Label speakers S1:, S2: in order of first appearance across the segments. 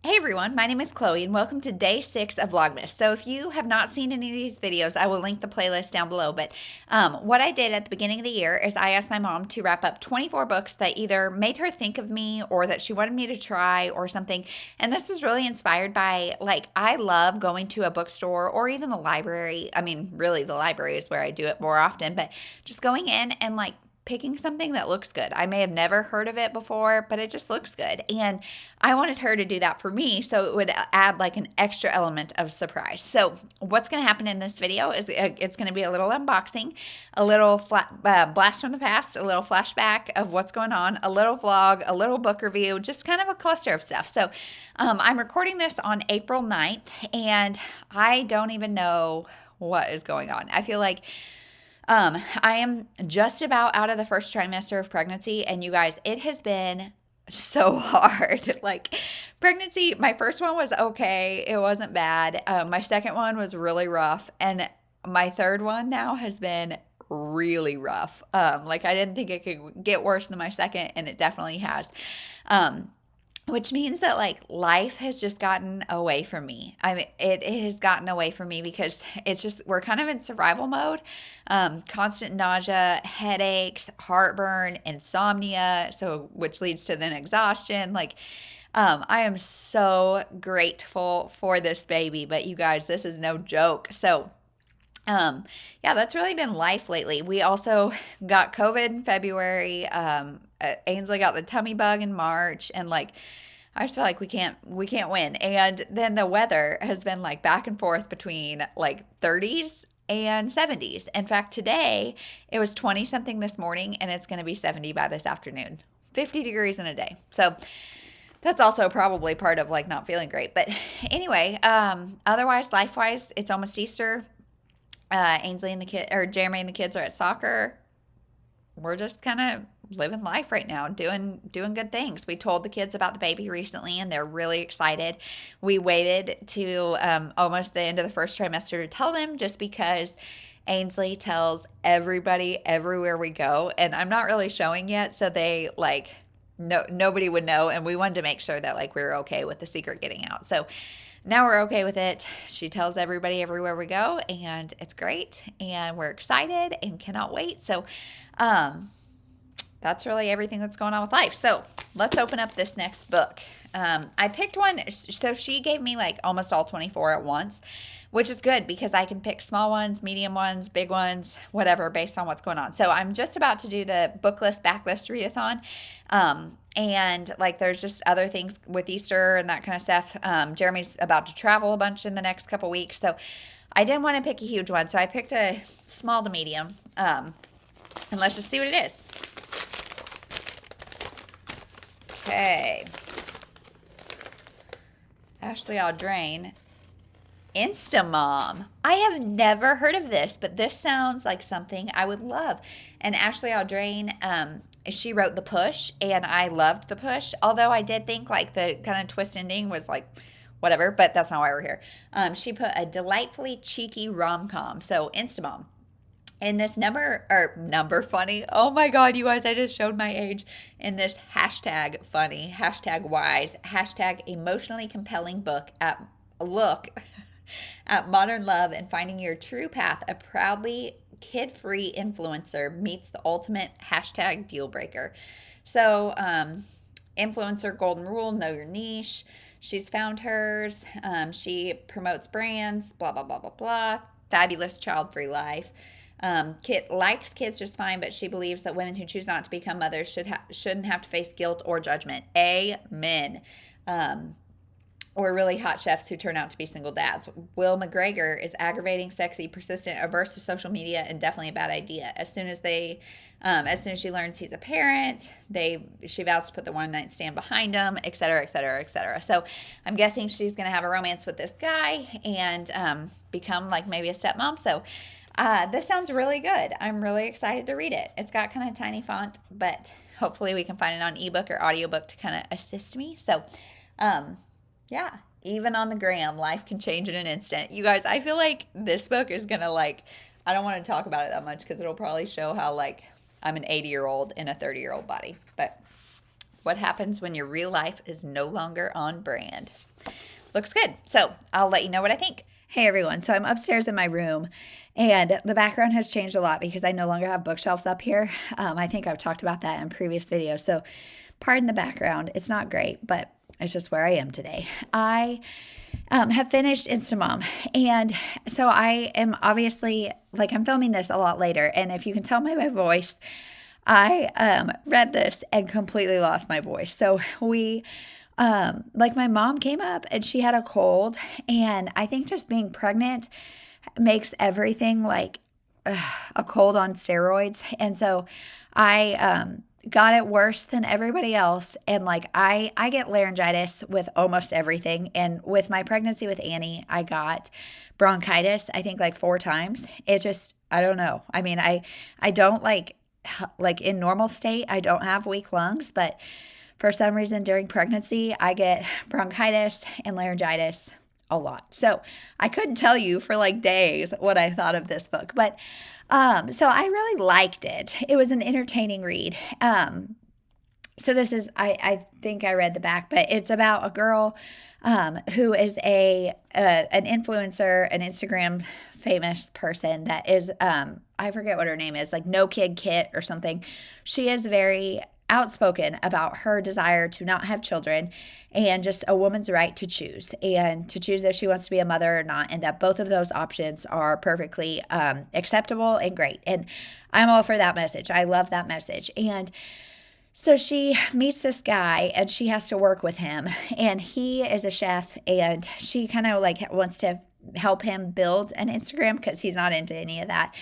S1: Hey everyone, my name is Chloe and welcome to day 6 of Vlogmas. So if you have not seen any of these videos, I will link the playlist down below. But what I did at the beginning of the year is I asked my mom to wrap up 24 books that either made her think of me or that she wanted me to try or something. And this was really inspired by, I love going to a bookstore or even the library. I mean, really the library is where I do it more often, but just going in and picking something that looks good. I may have never heard of it before, but it just looks good. And I wanted her to do that for me so it would add an extra element of surprise. So what's going to happen in this video is it's going to be a little unboxing, a little blast from the past, a little flashback of what's going on, a little vlog, a little book review, just kind of a cluster of stuff. So I'm recording this on April 9th, and I don't even know what is going on. I feel like I am just about out of the first trimester of pregnancy, and you guys, it has been so hard. Pregnancy, my first one was okay. It wasn't bad. My second one was really rough, and my third one now has been really rough. I didn't think it could get worse than my second, and it definitely has. Which means that life has just gotten away from me. I mean, it has gotten away from me because it's just, we're kind of in survival mode. Constant nausea, headaches, heartburn, insomnia, which leads to then exhaustion. I am so grateful for this baby, but you guys, this is no joke. So yeah, that's really been life lately. We also got COVID in February. Ainsley got the tummy bug in March, and I just feel like we can't win. And then the weather has been back and forth between 30s and 70s. In fact, today it was 20 something this morning, and it's going to be 70 by this afternoon. 50 degrees in a day. So that's also probably part of not feeling great. But anyway, otherwise, life-wise, it's almost Easter. Ainsley and Jeremy and the kids are at soccer. We're just kind of living life right now, doing good things. We told the kids about the baby recently, and they're really excited. We waited to almost the end of the first trimester to tell them, just because Ainsley tells everybody everywhere we go, and I'm not really showing yet, so they nobody would know, and we wanted to make sure that we were okay with the secret getting out. So now we're okay with it. She tells everybody everywhere we go, and it's great, and we're excited and cannot wait. So that's really everything that's going on with life. So let's open up this next book. I picked one, so she gave me almost all 24 at once, which is good because I can pick small ones, medium ones, big ones, whatever, based on what's going on. So I'm just about to do the book list, backlist readathon. And there's just other things with Easter and that kind of stuff. Jeremy's about to travel a bunch in the next couple weeks. So I didn't want to pick a huge one. So I picked a small to medium. And let's just see what it is. Okay. Ashley Audrain. Instamom. I have never heard of this, but this sounds like something I would love. And Ashley Audrain, she wrote The Push, and I loved The Push, although I did think the kind of twist ending was whatever, but that's not why we're here. She put a delightfully cheeky rom-com, so Instamom. In this number funny, oh my god, you guys, I just showed my age. In this hashtag funny, hashtag wise, hashtag emotionally compelling book at modern love and finding your true path, a proudly kid-free influencer meets the ultimate hashtag deal breaker. So influencer golden rule, know your niche. She's found hers. She promotes brands, blah blah blah blah blah. Fabulous child-free life. Kit likes kids just fine, but she believes that women who choose not to become mothers shouldn't have to face guilt or judgment. Amen. Or really hot chefs who turn out to be single dads. Will McGregor is aggravating, sexy, persistent, averse to social media, and definitely a bad idea. As soon as she learns he's a parent, she vows to put the one-night stand behind him, et cetera, et cetera, et cetera. So I'm guessing she's going to have a romance with this guy and become maybe a stepmom. So this sounds really good. I'm really excited to read it. It's got kind of tiny font, but hopefully we can find it on ebook or audiobook to kind of assist me. So, yeah, even on the gram, life can change in an instant. You guys, I feel like this book is going to I don't want to talk about it that much because it'll probably show how I'm an 80-year-old in a 30-year-old body. But what happens when your real life is no longer on brand? looks good. So I'll let you know what I think. Hey everyone, so I'm upstairs in my room and the background has changed a lot because I no longer have bookshelves up here. I think I've talked about that in previous videos. So pardon the background. It's not great, but it's just where I am today. I have finished Instamom. And so I am obviously, like, I'm filming this a lot later. And if you can tell by my voice, I read this and completely lost my voice. So my mom came up and she had a cold. And I think just being pregnant makes everything like a cold on steroids. And so I got it worse than everybody else. And like I get laryngitis with almost everything. And with my pregnancy with Annie, I got bronchitis, I think like 4 times. It just, I don't know. I mean, I don't like in normal state, I don't have weak lungs, but for some reason during pregnancy, I get bronchitis and laryngitis a lot. So I couldn't tell you for like days what I thought of this book, but so I really liked it. It was an entertaining read. So this is, I think I read the back, but it's about a girl who is an influencer, an Instagram famous person that is, I forget what her name is, like No Kid Kit or something. She is very outspoken about her desire to not have children and just a woman's right to choose and to choose if she wants to be a mother or not, and that both of those options are perfectly acceptable and great. And I'm all for that message. I love that message. And so she meets this guy and she has to work with him, and he is a chef, and she kind of like wants to help him build an Instagram because he's not into any of that.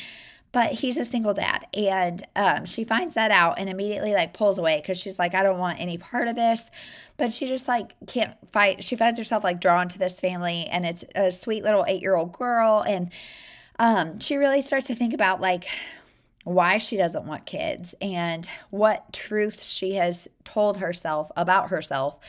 S1: But he's a single dad, and she finds that out and immediately like pulls away because she's like, I don't want any part of this. But she just like can't fight. She finds herself like drawn to this family, and it's a sweet little 8-year-old girl. And she really starts to think about like why she doesn't want kids and what truths she has told herself about herself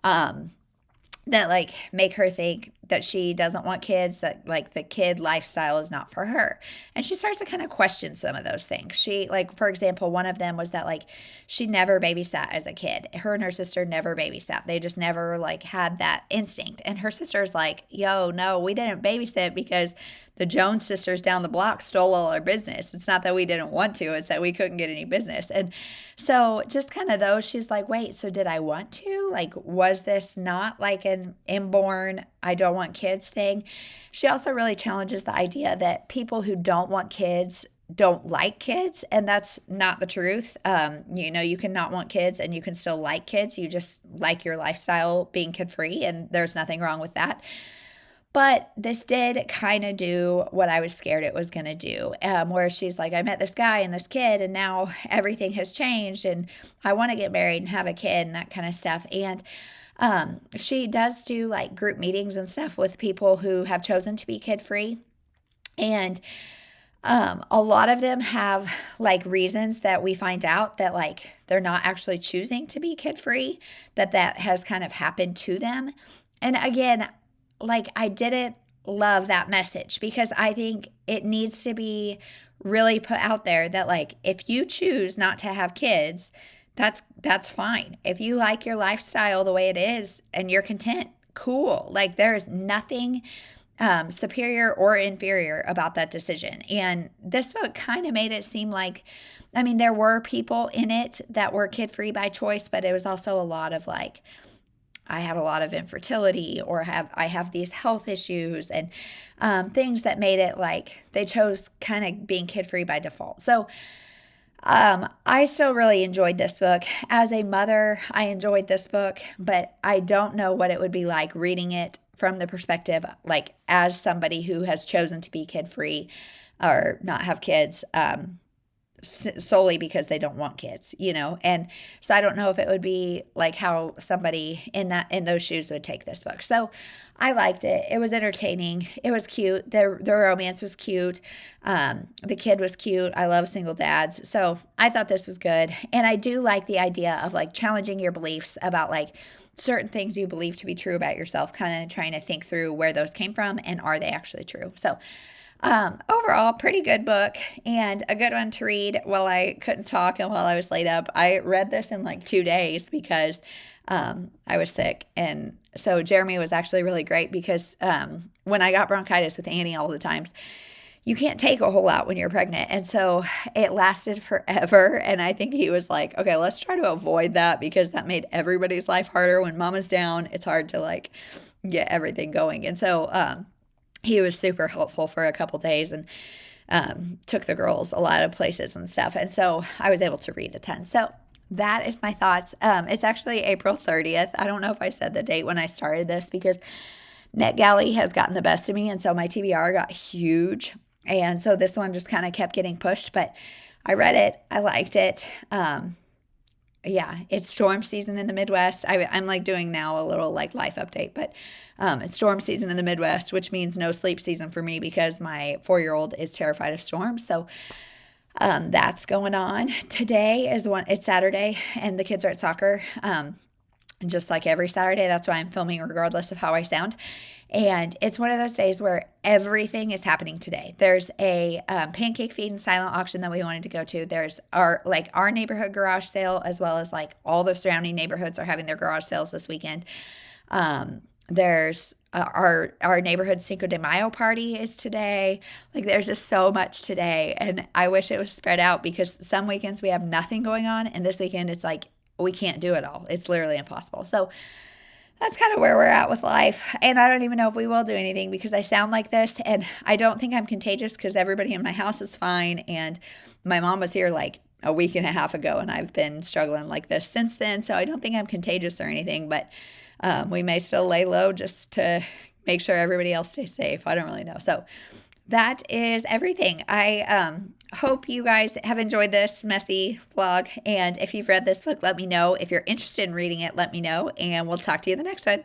S1: that like make her think that she doesn't want kids, that like the kid lifestyle is not for her. And she starts to kind of question some of those things. She, like, for example, one of them was that like she never babysat as a kid. Her and her sister never babysat. They just never like had that instinct. And her sister's like, yo, no, we didn't babysit because the Jones sisters down the block stole all our business. It's not that we didn't want to, it's that we couldn't get any business. And so just kind of those, she's like, wait, so did I want to? Like, was this not like an inborn, I don't want kids thing? She also really challenges the idea that people who don't want kids don't like kids, and that's not the truth. You can not want kids and you can still like kids. You just like your lifestyle being kid-free, and there's nothing wrong with that. But this did kind of do what I was scared it was going to do, where she's like, I met this guy and this kid, and now everything has changed, and I want to get married and have a kid and that kind of stuff. And she does do like group meetings and stuff with people who have chosen to be kid-free. And a lot of them have like reasons that we find out that like they're not actually choosing to be kid-free, that has kind of happened to them. And again, like I didn't love that message because I think it needs to be really put out there that like if you choose not to have kids, that's fine. If you like your lifestyle the way it is and you're content, cool. Like there's nothing superior or inferior about that decision. And this book kind of made it seem like, I mean, there were people in it that were kid-free by choice, but it was also a lot of like, I had a lot of infertility, or I have these health issues, and things that made it like they chose kind of being kid-free by default. So I still really enjoyed this book. As a mother, I enjoyed this book, but I don't know what it would be like reading it from the perspective, like as somebody who has chosen to be kid-free or not have kids, solely because they don't want kids, and so I don't know if it would be like how somebody in those shoes would take this book. So I liked it. It was entertaining. It was cute. The romance was cute. The kid was cute. I love single dads. So I thought this was good. And I do like the idea of like challenging your beliefs about like certain things you believe to be true about yourself, kind of trying to think through where those came from and are they actually true. So Overall, pretty good book and a good one to read while I couldn't talk and while I was laid up. I read this in like 2 days because I was sick. And so Jeremy was actually really great because when I got bronchitis with Annie all the times, you can't take a whole lot when you're pregnant. And so it lasted forever. And I think he was like, okay, let's try to avoid that because that made everybody's life harder. When mama's down, it's hard to like get everything going. And so he was super helpful for a couple days and took the girls a lot of places and stuff. And so I was able to read a ton. So that is my thoughts. It's actually April 30th. I don't know if I said the date when I started this because NetGalley has gotten the best of me. And so my TBR got huge. And so this one just kind of kept getting pushed. But I read it. I liked it. Yeah, it's storm season in the Midwest. I'm like doing now a little like life update, but it's storm season in the Midwest, which means no sleep season for me because my 4-year-old is terrified of storms. So that's going on. Today it's Saturday and the kids are at soccer. Just like every Saturday, that's why I'm filming regardless of how I sound. And it's one of those days where everything is happening today. There's a pancake feed and silent auction that we wanted to go to. There's our neighborhood garage sale, as well as like all the surrounding neighborhoods are having their garage sales this weekend. There's our neighborhood Cinco de Mayo party is today. Like there's just so much today. And I wish it was spread out because some weekends we have nothing going on. And this weekend it's like we can't do it all. It's literally impossible. So that's kind of where we're at with life. And I don't even know if we will do anything because I sound like this. And I don't think I'm contagious because everybody in my house is fine. And my mom was here like a week and a half ago and I've been struggling like this since then. So I don't think I'm contagious or anything, but we may still lay low just to make sure everybody else stays safe. I don't really know. So that is everything. I hope you guys have enjoyed this messy vlog. And if you've read this book, let me know. If you're interested in reading it, let me know. And we'll talk to you in the next one.